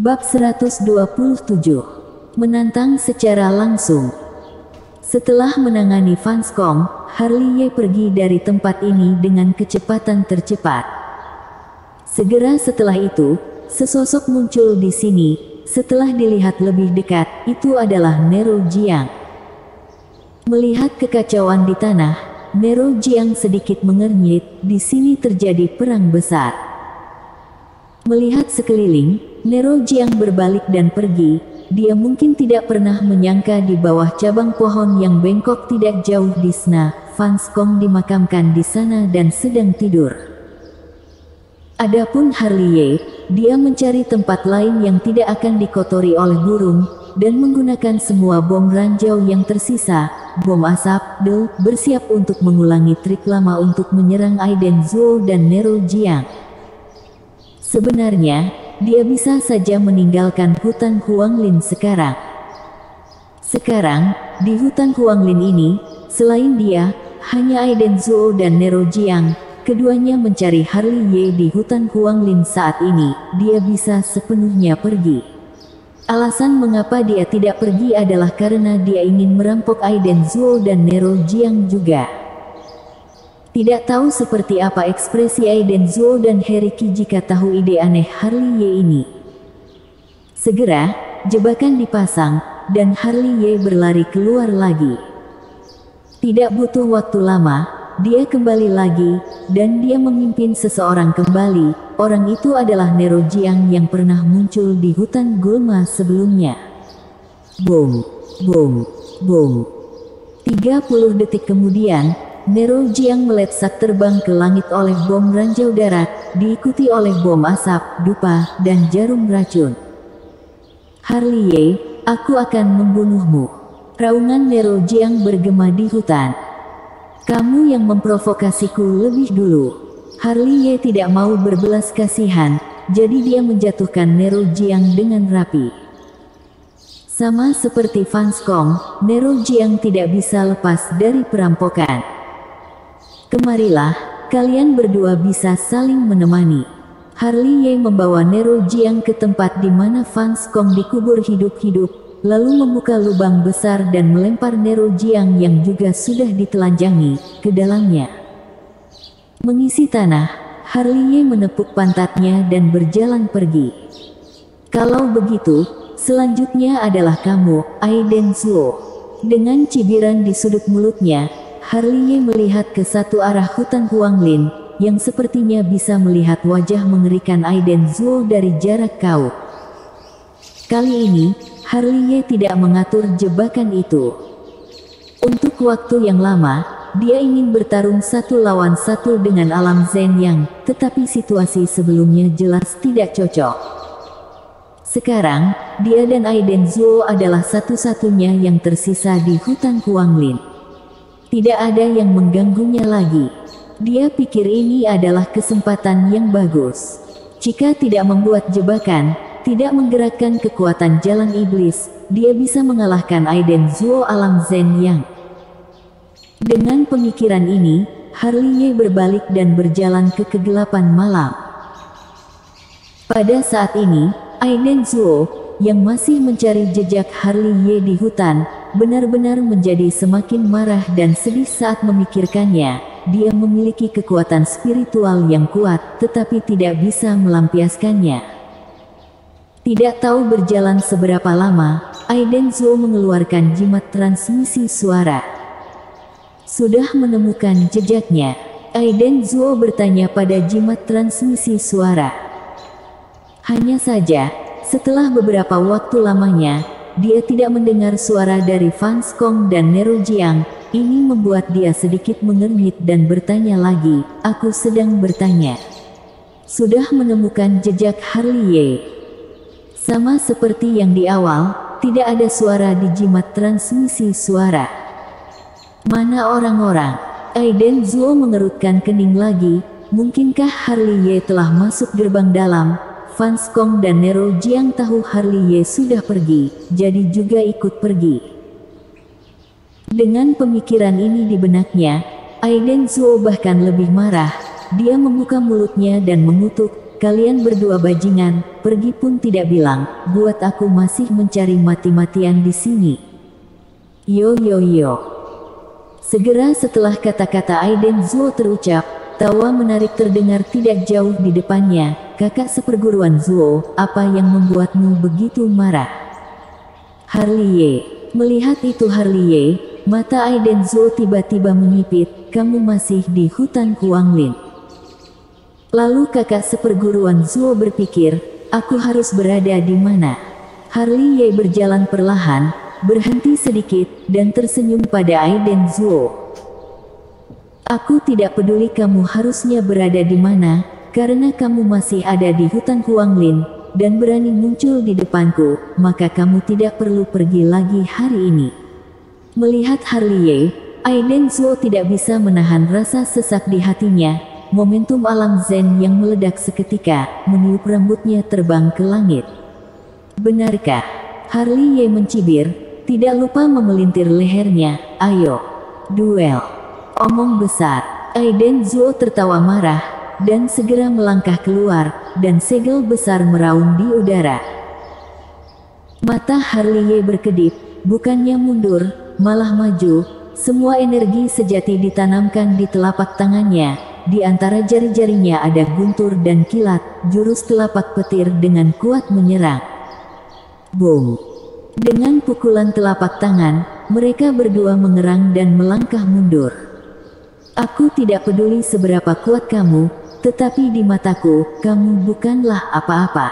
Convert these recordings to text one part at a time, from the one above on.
Bab 127. Menantang secara langsung. Setelah menangani Fanscong, Harley pergi dari tempat ini dengan kecepatan tercepat. Segera setelah itu, sesosok muncul di sini. Setelah dilihat lebih dekat, itu adalah Nero Jiang. Melihat kekacauan di tanah, Nero Jiang sedikit mengernyit. Di sini terjadi perang besar. Melihat sekeliling, Nero Jiang berbalik dan pergi. Dia mungkin tidak pernah menyangka di bawah cabang pohon yang bengkok tidak jauh di sana, Fanscong dimakamkan di sana dan sedang tidur. Adapun Harley, dia mencari tempat lain yang tidak akan dikotori oleh burung, dan menggunakan semua bom ranjau yang tersisa, bom asap, bersiap untuk mengulangi trik lama untuk menyerang Aiden Zhuo dan Nero Jiang. Sebenarnya, dia bisa saja meninggalkan hutan Huanglin sekarang. Sekarang, di hutan Huanglin ini, selain dia, hanya Aiden Zhuo dan Nero Jiang. Keduanya mencari Harley di hutan Huanglin saat ini. Dia bisa sepenuhnya pergi. Alasan mengapa dia tidak pergi adalah karena dia ingin merampok Aiden Zhuo dan Nero Jiang juga. Tidak tahu seperti apa ekspresi Aiden Zhuo dan Heriki jika tahu ide aneh Harley ini. Segera, jebakan dipasang, dan Harley berlari keluar lagi. Tidak butuh waktu lama, dia kembali lagi, dan dia memimpin seseorang kembali. Orang itu adalah Nero Jiang yang pernah muncul di hutan gulma sebelumnya. Boom, boom, boom. 30 detik kemudian, Nero Jiang meletsak terbang ke langit oleh bom ranjau darat, diikuti oleh bom asap, dupa, dan jarum racun. Harley, aku akan membunuhmu. Raungan Nero Jiang bergema di hutan. Kamu yang memprovokasiku lebih dulu. Harley tidak mau berbelas kasihan, jadi dia menjatuhkan Nero Jiang dengan rapi. Sama seperti Fanscong, Nero Jiang tidak bisa lepas dari perampokan. Kemarilah, kalian berdua bisa saling menemani. Harley membawa Nero Jiang ke tempat di mana Fanscong dikubur hidup-hidup, lalu membuka lubang besar dan melempar Nero Jiang yang juga sudah ditelanjangi, ke dalamnya. Mengisi tanah, Harley menepuk pantatnya dan berjalan pergi. Kalau begitu, selanjutnya adalah kamu, Aiden Zhuo. Dengan cibiran di sudut mulutnya, Harley melihat ke satu arah hutan Huanglin, yang sepertinya bisa melihat wajah mengerikan Aiden Zhuo dari jarak jauh. Kali ini, Harley tidak mengatur jebakan itu. Untuk waktu yang lama, dia ingin bertarung satu lawan satu dengan alam Zen Yang, tetapi situasi sebelumnya jelas tidak cocok. Sekarang, dia dan Aiden Zhuo adalah satu-satunya yang tersisa di hutan Huanglin. Tidak ada yang mengganggunya lagi. Dia pikir ini adalah kesempatan yang bagus. Jika tidak membuat jebakan, tidak menggerakkan kekuatan jalan iblis, dia bisa mengalahkan Aiden Zhuo alam Zen Yang. Dengan pemikiran ini, Harley berbalik dan berjalan ke kegelapan malam. Pada saat ini, Aiden Zhuo, yang masih mencari jejak Harley di hutan, benar-benar menjadi semakin marah dan sedih saat memikirkannya. Dia memiliki kekuatan spiritual yang kuat, tetapi tidak bisa melampiaskannya. Tidak tahu berjalan seberapa lama, Aiden Zhuo mengeluarkan jimat transmisi suara. Sudah menemukan jejaknya? Aiden Zhuo bertanya pada jimat transmisi suara. Hanya saja, setelah beberapa waktu lamanya, dia tidak mendengar suara dari Fanscong dan Nero Jiang. Ini membuat dia sedikit mengernyit dan bertanya lagi, aku sedang bertanya. Sudah menemukan jejak Harley? Sama seperti yang di awal, tidak ada suara di jimat transmisi suara. Mana orang-orang? Aiden Zhuo mengerutkan kening lagi. Mungkinkah Harley telah masuk gerbang dalam? Fanscong dan Nero Jiang tahu Harley sudah pergi, jadi juga ikut pergi. Dengan pemikiran ini di benaknya, Aiden Zhuo bahkan lebih marah. Dia membuka mulutnya dan mengutuk, kalian berdua bajingan, pergi pun tidak bilang, buat aku masih mencari mati-matian di sini. Yo yo yo. Segera setelah kata-kata Aiden Zuo terucap, tawa menarik terdengar tidak jauh di depannya. Kakak seperguruan Zuo, apa yang membuatmu begitu marah? Harley. Melihat itu Harley, mata Aiden Zuo tiba-tiba menyipit, kamu masih di hutan Huanglin. Lalu kakak seperguruan Zuo berpikir, aku harus berada di mana? Harley berjalan perlahan, berhenti sedikit, dan tersenyum pada Aiden Zuo. Aku tidak peduli kamu harusnya berada di mana, karena kamu masih ada di hutan Huanglin, dan berani muncul di depanku, maka kamu tidak perlu pergi lagi hari ini. Melihat Harley, Aiden Zuo tidak bisa menahan rasa sesak di hatinya. Momentum alam Zen yang meledak seketika, meniup rambutnya terbang ke langit. Benarkah? Harley mencibir, tidak lupa memelintir lehernya. Ayo, duel. Omong besar. Aiden Zuo tertawa marah, dan segera melangkah keluar, dan segel besar meraung di udara. Mata Harley berkedip, bukannya mundur, malah maju. Semua energi sejati ditanamkan di telapak tangannya. Di antara jari-jarinya ada guntur dan kilat, jurus telapak petir dengan kuat menyerang. Boom! Dengan pukulan telapak tangan, mereka berdua mengerang dan melangkah mundur. Aku tidak peduli seberapa kuat kamu, tetapi di mataku, kamu bukanlah apa-apa.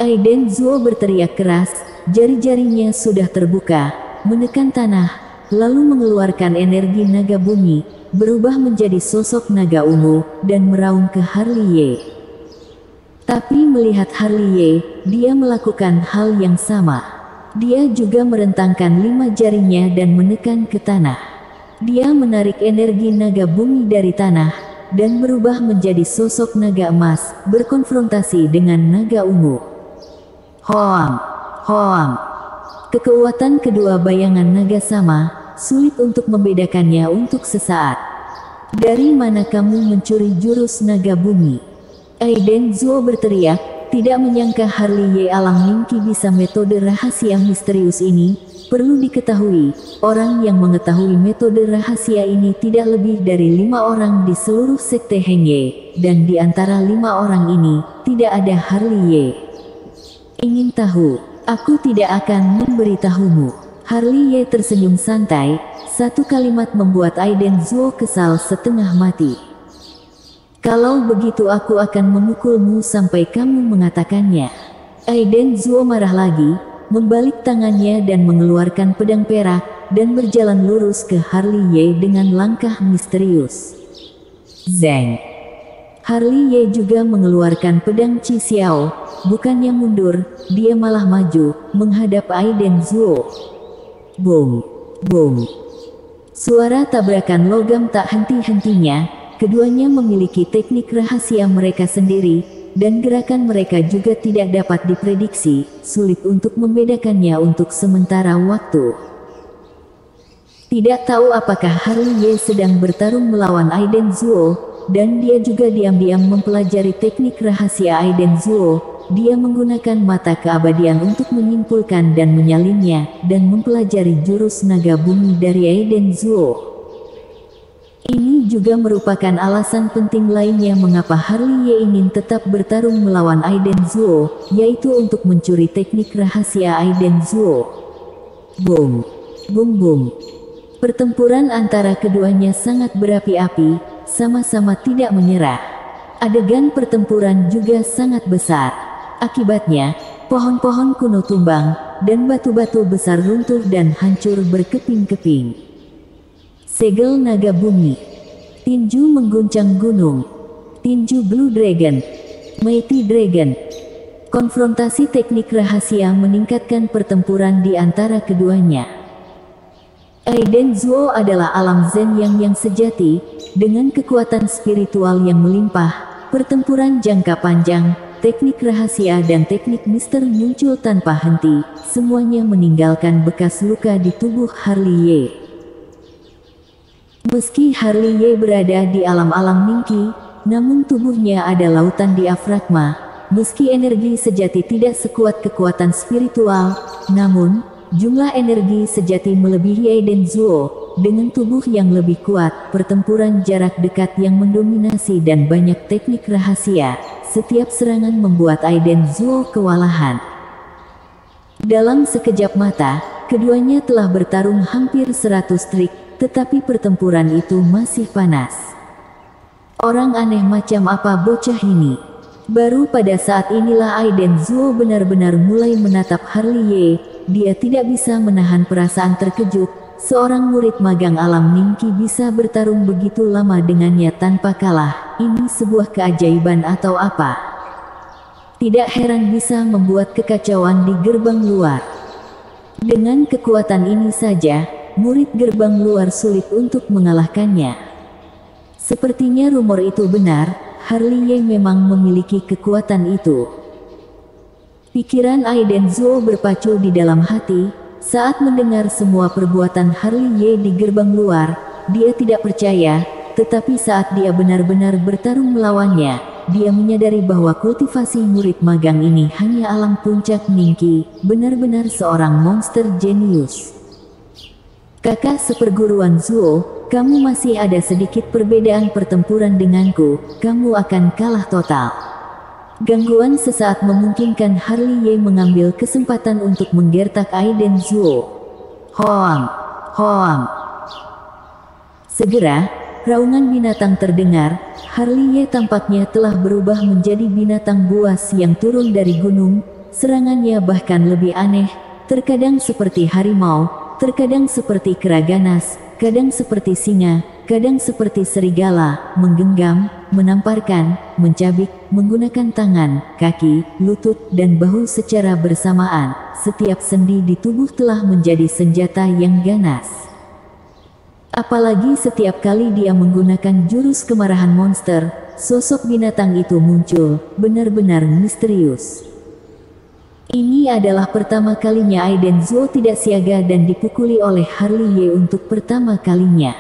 Aiden Zuo berteriak keras, jari-jarinya sudah terbuka, menekan tanah, lalu mengeluarkan energi naga bumi, berubah menjadi sosok naga ungu, dan meraung ke Harley. Tapi melihat Harley, dia melakukan hal yang sama. Dia juga merentangkan 5 jarinya dan menekan ke tanah. Dia menarik energi naga bumi dari tanah, dan berubah menjadi sosok naga emas, berkonfrontasi dengan naga ungu. Hoam! Hoam! Kekuatan kedua bayangan naga sama, sulit untuk membedakannya untuk sesaat. Dari mana kamu mencuri jurus naga bumi? Aiden Zuo berteriak, tidak menyangka Harley Alang Ningki bisa metode rahasia misterius ini. Perlu diketahui, orang yang mengetahui metode rahasia ini tidak lebih dari 5 orang di seluruh sekte Hengye, dan di antara 5 orang ini, tidak ada Harley. Ingin tahu? Aku tidak akan memberitahumu. Harley tersenyum santai, satu kalimat membuat Aiden Zuo kesal setengah mati. Kalau begitu aku akan memukulmu sampai kamu mengatakannya. Aiden Zuo marah lagi, membalik tangannya dan mengeluarkan pedang perak, dan berjalan lurus ke Harley dengan langkah misterius. Zeng! Harley juga mengeluarkan pedang Chi Xiao, bukannya mundur, dia malah maju, menghadap Aiden Zuo. Boom! Boom! Suara tabrakan logam tak henti-hentinya, keduanya memiliki teknik rahasia mereka sendiri, dan gerakan mereka juga tidak dapat diprediksi, sulit untuk membedakannya untuk sementara waktu. Tidak tahu apakah Harley sedang bertarung melawan Aiden Zuo, dan dia juga diam-diam mempelajari teknik rahasia Aiden Zuo. Dia menggunakan mata keabadian untuk menyimpulkan dan menyalinnya, dan mempelajari jurus naga bumi dari Aiden Zuo. Ini juga merupakan alasan penting lainnya mengapa Harley ingin tetap bertarung melawan Aiden Zuo, yaitu untuk mencuri teknik rahasia Aiden Zuo. Boom! Boom boom! Pertempuran antara keduanya sangat berapi-api, sama-sama tidak menyerah. Adegan pertempuran juga sangat besar. Akibatnya, pohon-pohon kuno tumbang, dan batu-batu besar runtuh dan hancur berkeping-keping. Segel naga bumi. Tinju mengguncang gunung. Tinju Blue Dragon. Mighty Dragon. Konfrontasi teknik rahasia meningkatkan pertempuran di antara keduanya. Aiden Zuo adalah alam Zen yang sejati, dengan kekuatan spiritual yang melimpah. Pertempuran jangka panjang, teknik rahasia dan teknik mister muncul tanpa henti, semuanya meninggalkan bekas luka di tubuh Harley. Meski Harley berada di alam-alam Ningki, namun tubuhnya ada lautan diafragma. Meski energi sejati tidak sekuat kekuatan spiritual, namun jumlah energi sejati melebihi Aiden Zuo. Dengan tubuh yang lebih kuat, pertempuran jarak dekat yang mendominasi dan banyak teknik rahasia, setiap serangan membuat Aiden Zuo kewalahan. Dalam sekejap mata, keduanya telah bertarung hampir 100 trik, tetapi pertempuran itu masih panas. Orang aneh macam apa bocah ini? Baru pada saat inilah Aiden Zuo benar-benar mulai menatap Harley Ye. Dia tidak bisa menahan perasaan terkejut. Seorang murid magang alam Ningki bisa bertarung begitu lama dengannya tanpa kalah. Ini sebuah keajaiban atau apa? Tidak heran bisa membuat kekacauan di gerbang luar. Dengan kekuatan ini saja, murid gerbang luar sulit untuk mengalahkannya. Sepertinya rumor itu benar, Harley Ye memang memiliki kekuatan itu. Pikiran Aiden Zuo berpacu di dalam hati. Saat mendengar semua perbuatan Harley Ye di gerbang luar, dia tidak percaya, tetapi saat dia benar-benar bertarung melawannya, dia menyadari bahwa kultivasi murid magang ini hanya alam puncak Ningki, benar-benar seorang monster jenius. Kakak seperguruan Zuo, kamu masih ada sedikit perbedaan pertempuran denganku, kamu akan kalah total. Gangguan sesaat memungkinkan Harley Ye mengambil kesempatan untuk menggertak Aiden Zuo. Hoang, hoang. Segera, raungan binatang terdengar. Harley Ye tampaknya telah berubah menjadi binatang buas yang turun dari gunung. Serangannya bahkan lebih aneh, terkadang seperti harimau, terkadang seperti kera ganas, kadang seperti singa, kadang seperti serigala, menggenggam, menamparkan, mencabik, menggunakan tangan, kaki, lutut, dan bahu secara bersamaan. Setiap sendi di tubuh telah menjadi senjata yang ganas. Apalagi setiap kali dia menggunakan jurus kemarahan monster, sosok binatang itu muncul, benar-benar misterius. Ini adalah pertama kalinya Aiden Zuo tidak siaga dan dipukuli oleh Harley Ye untuk pertama kalinya.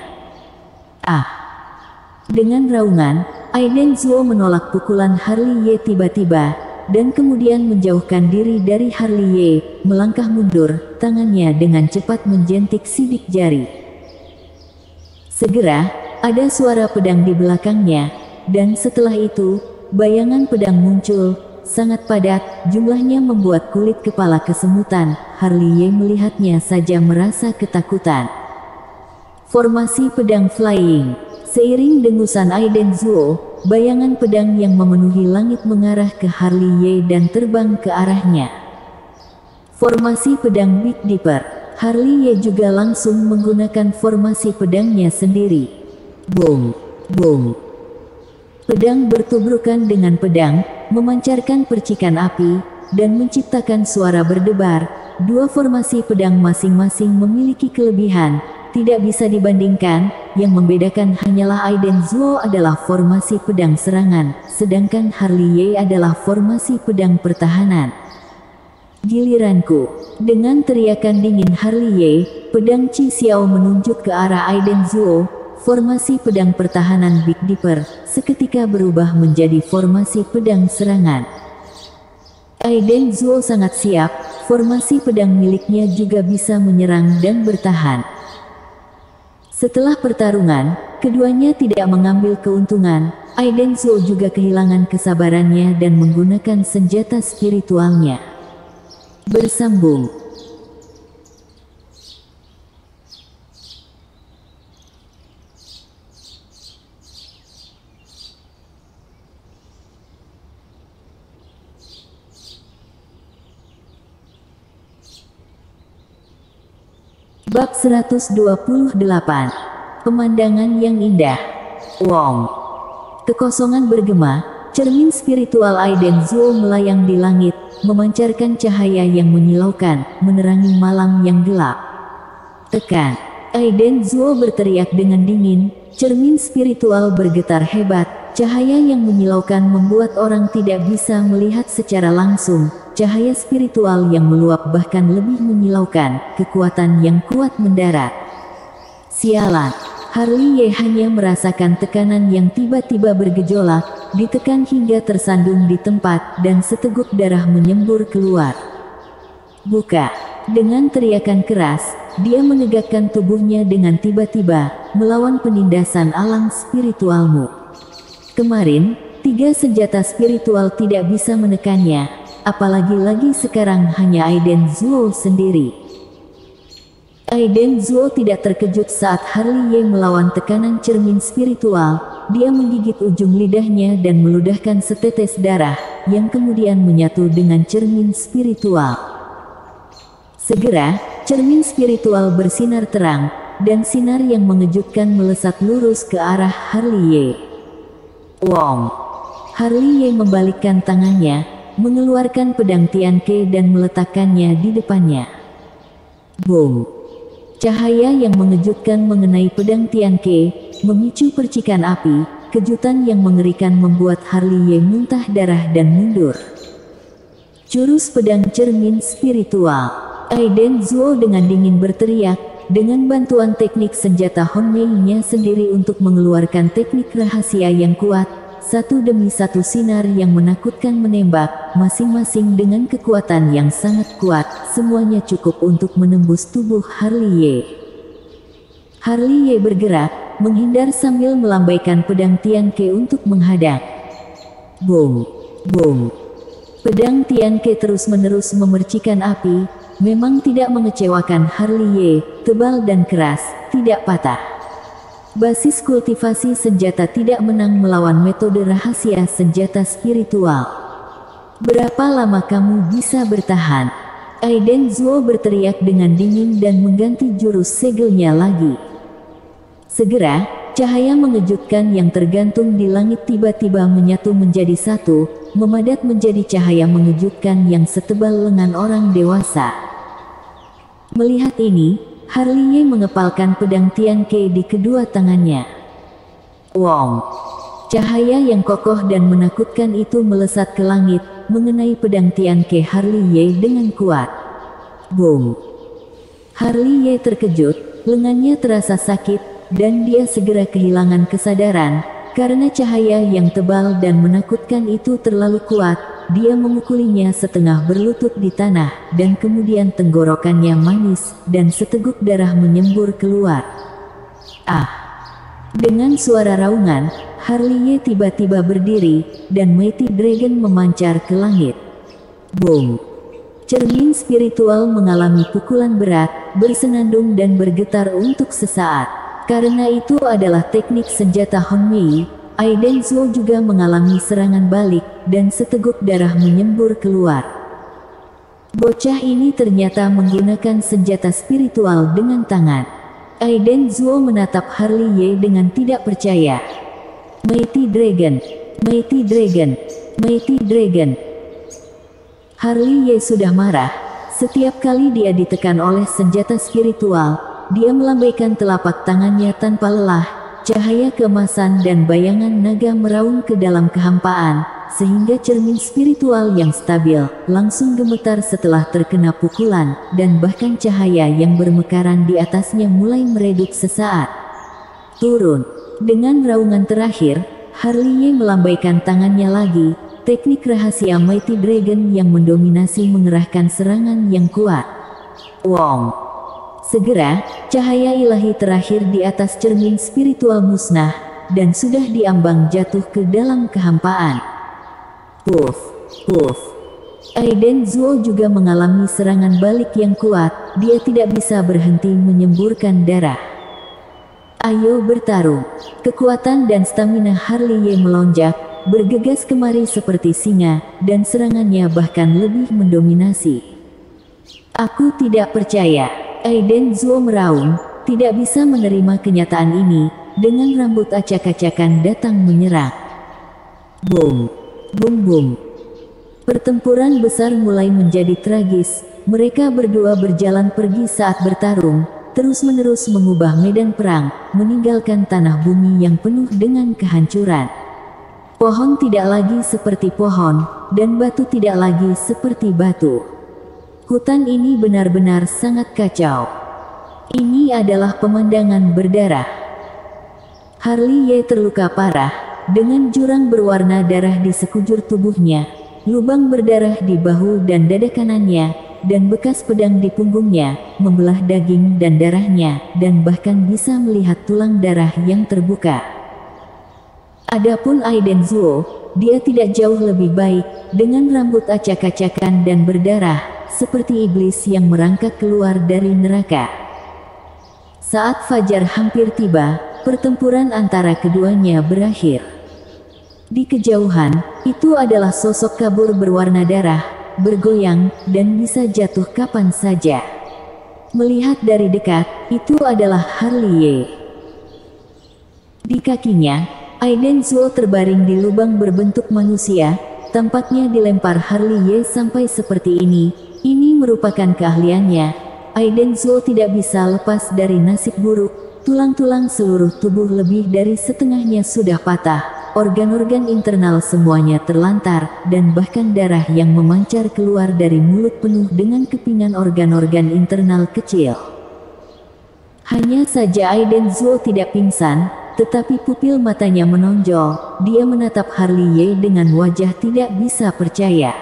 Dengan raungan, Aiden Zuo menolak pukulan Harley Ye tiba-tiba, dan kemudian menjauhkan diri dari Harley Ye, melangkah mundur, tangannya dengan cepat menjentik sidik jari. Segera, ada suara pedang di belakangnya, dan setelah itu, bayangan pedang muncul, sangat padat, jumlahnya membuat kulit kepala kesemutan. Harley Ye melihatnya saja merasa ketakutan. Formasi pedang flying. Seiring dengusan Aiden Zuo, bayangan pedang yang memenuhi langit mengarah ke Harley Ye dan terbang ke arahnya. Formasi pedang Big Dipper. Harley Ye juga langsung menggunakan formasi pedangnya sendiri. Boom, boom. Pedang bertubrukan dengan pedang, memancarkan percikan api, dan menciptakan suara berdebar. Dua formasi pedang masing-masing memiliki kelebihan, tidak bisa dibandingkan. Yang membedakan hanyalah Aiden Zuo adalah formasi pedang serangan, sedangkan Harley Ye adalah formasi pedang pertahanan. Giliranku. Dengan teriakan dingin Harley Ye, pedang Chi Xiao menunjuk ke arah Aiden Zuo. Formasi pedang pertahanan Big Dipper seketika berubah menjadi formasi pedang serangan. Aiden Zuo sangat siap, formasi pedang miliknya juga bisa menyerang dan bertahan. Setelah pertarungan, keduanya tidak mengambil keuntungan. Aiden Zuo juga kehilangan kesabarannya dan menggunakan senjata spiritualnya. Bersambung. Bab 128. Pemandangan yang indah. Wong. Kekosongan bergema, cermin spiritual Aiden Zuo melayang di langit, memancarkan cahaya yang menyilaukan, menerangi malam yang gelap. Tekan. Aiden Zuo berteriak dengan dingin, cermin spiritual bergetar hebat, cahaya yang menyilaukan membuat orang tidak bisa melihat secara langsung. Cahaya spiritual yang meluap bahkan lebih menyilaukan, kekuatan yang kuat mendarat. Sialan, Harley Ye hanya merasakan tekanan yang tiba-tiba bergejolak, ditekan hingga tersandung di tempat dan seteguk darah menyembur keluar. Buka! Dengan teriakan keras, dia menegakkan tubuhnya dengan tiba-tiba, melawan penindasan alam spiritualmu. Kemarin, 3 senjata spiritual tidak bisa menekannya, apalagi lagi sekarang hanya Aiden Zuo sendiri. Aiden Zuo tidak terkejut saat Harley Ye melawan tekanan cermin spiritual. Dia menggigit ujung lidahnya dan meludahkan setetes darah, yang kemudian menyatu dengan cermin spiritual. Segera, cermin spiritual bersinar terang, dan sinar yang mengejutkan melesat lurus ke arah Harley Ye. Wong! Harley Ye membalikkan tangannya, mengeluarkan pedang Tianke dan meletakkannya di depannya. Boom! Cahaya yang mengejutkan mengenai pedang Tianke, memicu percikan api. Kejutan yang mengerikan membuat Harley Ye muntah darah dan mundur. Jurus pedang cermin spiritual. Aiden Zuo dengan dingin berteriak, dengan bantuan teknik senjata Honmei-nya sendiri untuk mengeluarkan teknik rahasia yang kuat. Satu demi satu sinar yang menakutkan menembak, masing-masing dengan kekuatan yang sangat kuat, semuanya cukup untuk menembus tubuh Harley Ye. Harley Ye bergerak, menghindar sambil melambaikan pedang Tianke untuk menghadang. Boom! Boom! Pedang Tianke terus-menerus memercikan api, memang tidak mengecewakan Harley Ye, tebal dan keras, tidak patah. Basis kultivasi senjata tidak menang melawan metode rahasia senjata spiritual. Berapa lama kamu bisa bertahan? Aiden Zuo berteriak dengan dingin dan mengganti jurus segelnya lagi. Segera, cahaya mengejutkan yang tergantung di langit tiba-tiba menyatu menjadi satu, memadat menjadi cahaya mengejutkan yang setebal lengan orang dewasa. Melihat ini, Harley Ye mengepalkan pedang Tianke di kedua tangannya. Wong! Cahaya yang kokoh dan menakutkan itu melesat ke langit, mengenai pedang Tianke Harley Ye dengan kuat. Boom! Harley Ye terkejut, lengannya terasa sakit, dan dia segera kehilangan kesadaran, karena cahaya yang tebal dan menakutkan itu terlalu kuat. Dia memukulinya setengah berlutut di tanah, dan kemudian tenggorokannya manis, dan seteguk darah menyembur keluar. Ah! Dengan suara raungan, Harley Ye tiba-tiba berdiri, dan Mighty Dragon memancar ke langit. Boom! Cermin spiritual mengalami pukulan berat, bersenandung dan bergetar untuk sesaat. Karena itu adalah teknik senjata Honmei, Aiden Zuo juga mengalami serangan balik, dan seteguk darah menyembur keluar. Bocah ini ternyata menggunakan senjata spiritual dengan tangan. Aiden Zuo menatap Harley Ye dengan tidak percaya. Mighty Dragon! Mighty Dragon! Mighty Dragon! Harley Ye sudah marah. Setiap kali dia ditekan oleh senjata spiritual, dia melambaikan telapak tangannya tanpa lelah. Cahaya keemasan dan bayangan naga meraung ke dalam kehampaan, sehingga cermin spiritual yang stabil langsung gemetar setelah terkena pukulan, dan bahkan cahaya yang bermekaran di atasnya mulai meredup sesaat. Turun! Dengan raungan terakhir, Harley Ye melambaikan tangannya lagi, teknik rahasia Mighty Dragon yang mendominasi mengerahkan serangan yang kuat. Wong! Segera, cahaya ilahi terakhir di atas cermin spiritual musnah, dan sudah diambang jatuh ke dalam kehampaan. Puff! Puff! Aiden Zuo juga mengalami serangan balik yang kuat, dia tidak bisa berhenti menyemburkan darah. Ayo bertarung! Kekuatan dan stamina Harley Ye melonjak, bergegas kemari seperti singa, dan serangannya bahkan lebih mendominasi. Aku tidak percaya! Aiden Zuo meraung, tidak bisa menerima kenyataan ini, dengan rambut acak-acakan datang menyerang. Boom! Boom boom! Pertempuran besar mulai menjadi tragis, mereka berdua berjalan pergi saat bertarung, terus-menerus mengubah medan perang, meninggalkan tanah bumi yang penuh dengan kehancuran. Pohon tidak lagi seperti pohon, dan batu tidak lagi seperti batu. Hutan ini benar-benar sangat kacau. Ini adalah pemandangan berdarah. Harley Ye terluka parah, dengan jurang berwarna darah di sekujur tubuhnya, lubang berdarah di bahu dan dada kanannya, dan bekas pedang di punggungnya, membelah daging dan darahnya, dan bahkan bisa melihat tulang darah yang terbuka. Adapun Aiden Zuo, dia tidak jauh lebih baik, dengan rambut acak-acakan dan berdarah, seperti iblis yang merangkak keluar dari neraka. Saat fajar hampir tiba, pertempuran antara keduanya berakhir. Di kejauhan, itu adalah sosok kabur berwarna darah, bergoyang, dan bisa jatuh kapan saja. Melihat dari dekat, itu adalah Harley Ye. Di kakinya, Aiden Zuo terbaring di lubang berbentuk manusia, tampaknya dilempar Harley Ye sampai seperti ini. Ini merupakan keahliannya. Aiden Zuo tidak bisa lepas dari nasib buruk. Tulang-tulang seluruh tubuh lebih dari setengahnya sudah patah, organ-organ internal semuanya terlantar, dan bahkan darah yang memancar keluar dari mulut penuh dengan kepingan organ-organ internal kecil. Hanya saja Aiden Zuo tidak pingsan, tetapi pupil matanya menonjol. Dia menatap Harley Ye dengan wajah tidak bisa percaya.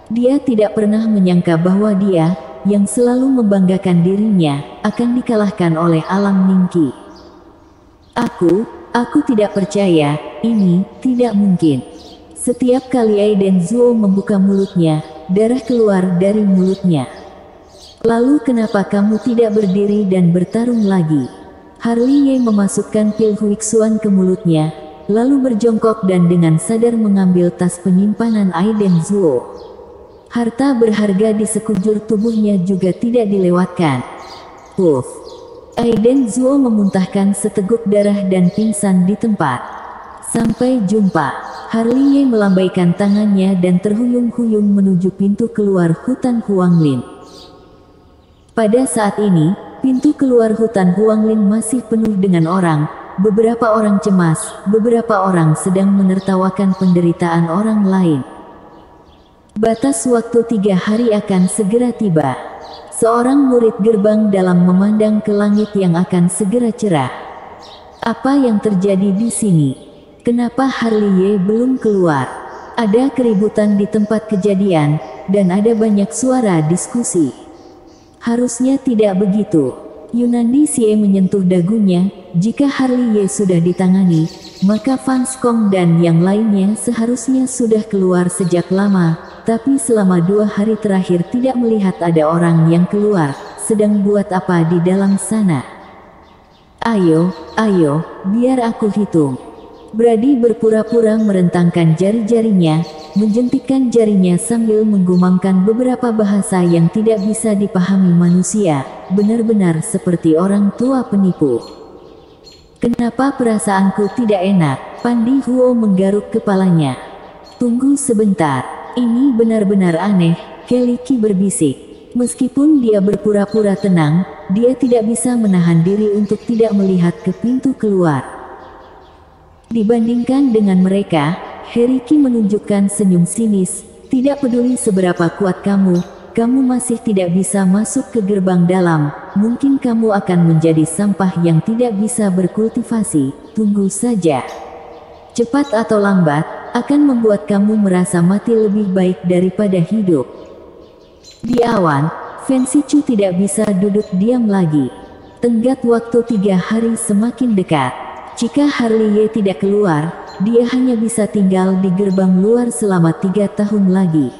Dia tidak pernah menyangka bahwa dia, yang selalu membanggakan dirinya, akan dikalahkan oleh alam Ningqi. Aku tidak percaya, ini tidak mungkin. Setiap kali Aiden Zuo membuka mulutnya, darah keluar dari mulutnya. Lalu kenapa kamu tidak berdiri dan bertarung lagi? Harley Ye memasukkan pil Huixuan ke mulutnya, lalu berjongkok dan dengan sadar mengambil tas penyimpanan Aiden Zuo. Harta berharga di sekujur tubuhnya juga tidak dilewatkan. Puff! Aiden Zuo memuntahkan seteguk darah dan pingsan di tempat. Sampai jumpa. Harley Ye melambaikan tangannya dan terhuyung-huyung menuju pintu keluar hutan Huanglin. Pada saat ini, pintu keluar hutan Huanglin masih penuh dengan orang. Beberapa orang cemas, beberapa orang sedang menertawakan penderitaan orang lain. Batas waktu 3 hari akan segera tiba. Seorang murid gerbang dalam memandang ke langit yang akan segera cerah. Apa yang terjadi di sini? Kenapa Harley Ye belum keluar? Ada keributan di tempat kejadian, dan ada banyak suara diskusi. Harusnya tidak begitu. Yunandi Xie menyentuh dagunya. Jika Harley Ye sudah ditangani, maka Fan Skong dan yang lainnya seharusnya sudah keluar sejak lama. Tapi selama 2 hari terakhir tidak melihat ada orang yang keluar. Sedang buat apa di dalam sana? Ayo, biar aku hitung. Brady berpura-pura merentangkan jari-jarinya, menjentikkan jarinya sambil menggumamkan beberapa bahasa yang tidak bisa dipahami manusia, benar-benar seperti orang tua penipu. Kenapa perasaanku tidak enak? Pandi Huo menggaruk kepalanya. Tunggu sebentar. Ini benar-benar aneh, Kelly Qi berbisik. Meskipun dia berpura-pura tenang, dia tidak bisa menahan diri untuk tidak melihat ke pintu keluar. Dibandingkan dengan mereka, Harry Qi menunjukkan senyum sinis. Tidak peduli seberapa kuat kamu masih tidak bisa masuk ke gerbang dalam. Mungkin kamu akan menjadi sampah yang tidak bisa berkultivasi. Tunggu saja. Cepat atau lambat, akan membuat kamu merasa mati lebih baik daripada hidup. Di awan, Fancy Chu tidak bisa duduk diam lagi. Tenggat waktu 3 hari semakin dekat. Jika Harley Ye tidak keluar, dia hanya bisa tinggal di gerbang luar selama 3 tahun lagi.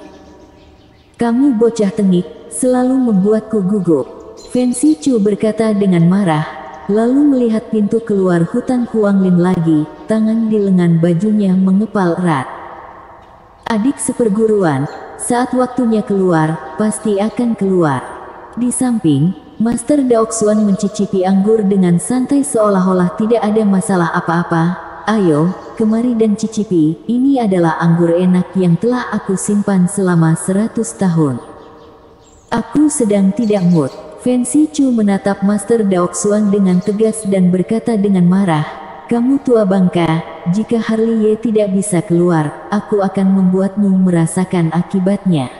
Kamu bocah tengik, selalu membuatku gugup. Fancy Chu berkata dengan marah, lalu melihat pintu keluar hutan Huanglin lagi. Tangan di lengan bajunya mengepal erat. Adik seperguruan, saat waktunya keluar, pasti akan keluar. Di samping, Master Daoxuan mencicipi anggur dengan santai seolah-olah tidak ada masalah apa-apa. Ayo, kemari dan cicipi, ini adalah anggur enak yang telah aku simpan selama 100 tahun. Aku sedang tidak mood. Fancy Chu menatap Master Daoxuan dengan tegas dan berkata dengan marah, kamu tua bangka, jika Harley Ye tidak bisa keluar, aku akan membuatmu merasakan akibatnya.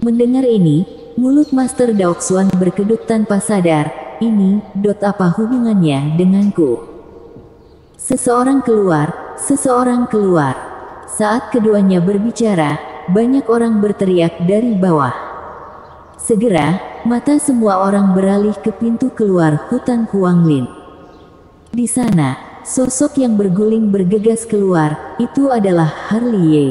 Mendengar ini, mulut Master Daoxuan berkedut tanpa sadar, ini, apa hubungannya denganku? Seseorang keluar. Saat keduanya berbicara, banyak orang berteriak dari bawah. Segera, mata semua orang beralih ke pintu keluar hutan Huanglin. Di sana, sosok yang berguling bergegas keluar, itu adalah Harley Ye.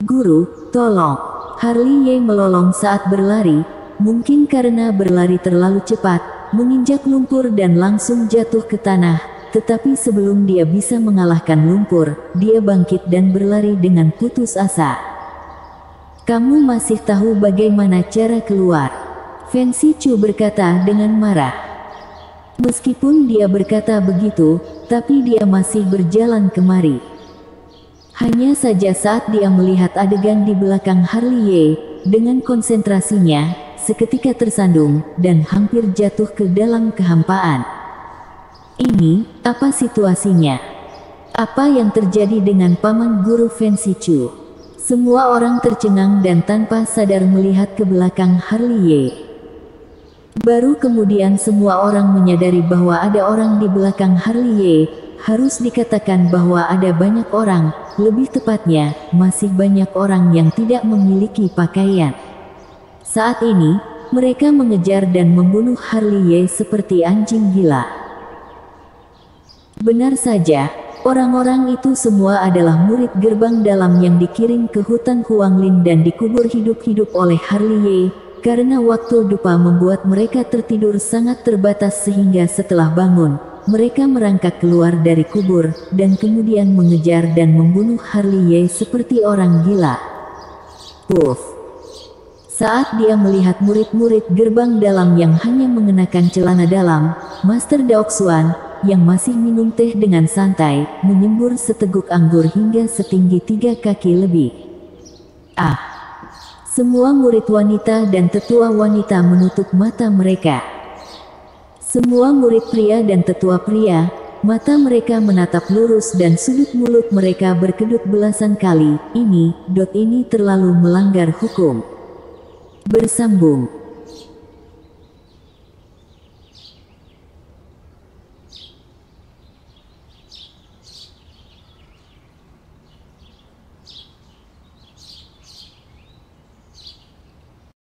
Guru, tolong. Harley Ye melolong saat berlari, mungkin karena berlari terlalu cepat, menginjak lumpur dan langsung jatuh ke tanah. Tetapi sebelum dia bisa mengalahkan lumpur, dia bangkit dan berlari dengan putus asa. Kamu masih tahu bagaimana cara keluar? Fen Sichu berkata dengan marah. Meskipun dia berkata begitu, tapi dia masih berjalan kemari. Hanya saja saat dia melihat adegan di belakang Harley Ye, dengan konsentrasinya, seketika tersandung, dan hampir jatuh ke dalam kehampaan. Ini, apa situasinya? Apa yang terjadi dengan paman guru Fen Sichu? Semua orang tercengang dan tanpa sadar melihat ke belakang Harley Ye. Baru kemudian semua orang menyadari bahwa ada orang di belakang Harley Ye. Harus dikatakan bahwa ada banyak orang, lebih tepatnya, masih banyak orang yang tidak memiliki pakaian. Saat ini, mereka mengejar dan membunuh Harley Ye seperti anjing gila. Benar saja, orang-orang itu semua adalah murid gerbang dalam yang dikirim ke hutan Huanglin dan dikubur hidup-hidup oleh Harley Ye, karena waktu dupa membuat mereka tertidur sangat terbatas sehingga setelah bangun, mereka merangkak keluar dari kubur, dan kemudian mengejar dan membunuh Harley Ye seperti orang gila. Puff! Saat dia melihat murid-murid gerbang dalam yang hanya mengenakan celana dalam, Master Daoxuan, yang masih minum teh dengan santai, menyembur seteguk anggur hingga setinggi 3 kaki lebih. Ah! Semua murid wanita dan tetua wanita menutup mata mereka. Semua murid pria dan tetua pria, mata mereka menatap lurus dan sudut mulut mereka berkedut belasan kali. Ini terlalu melanggar hukum. Bersambung.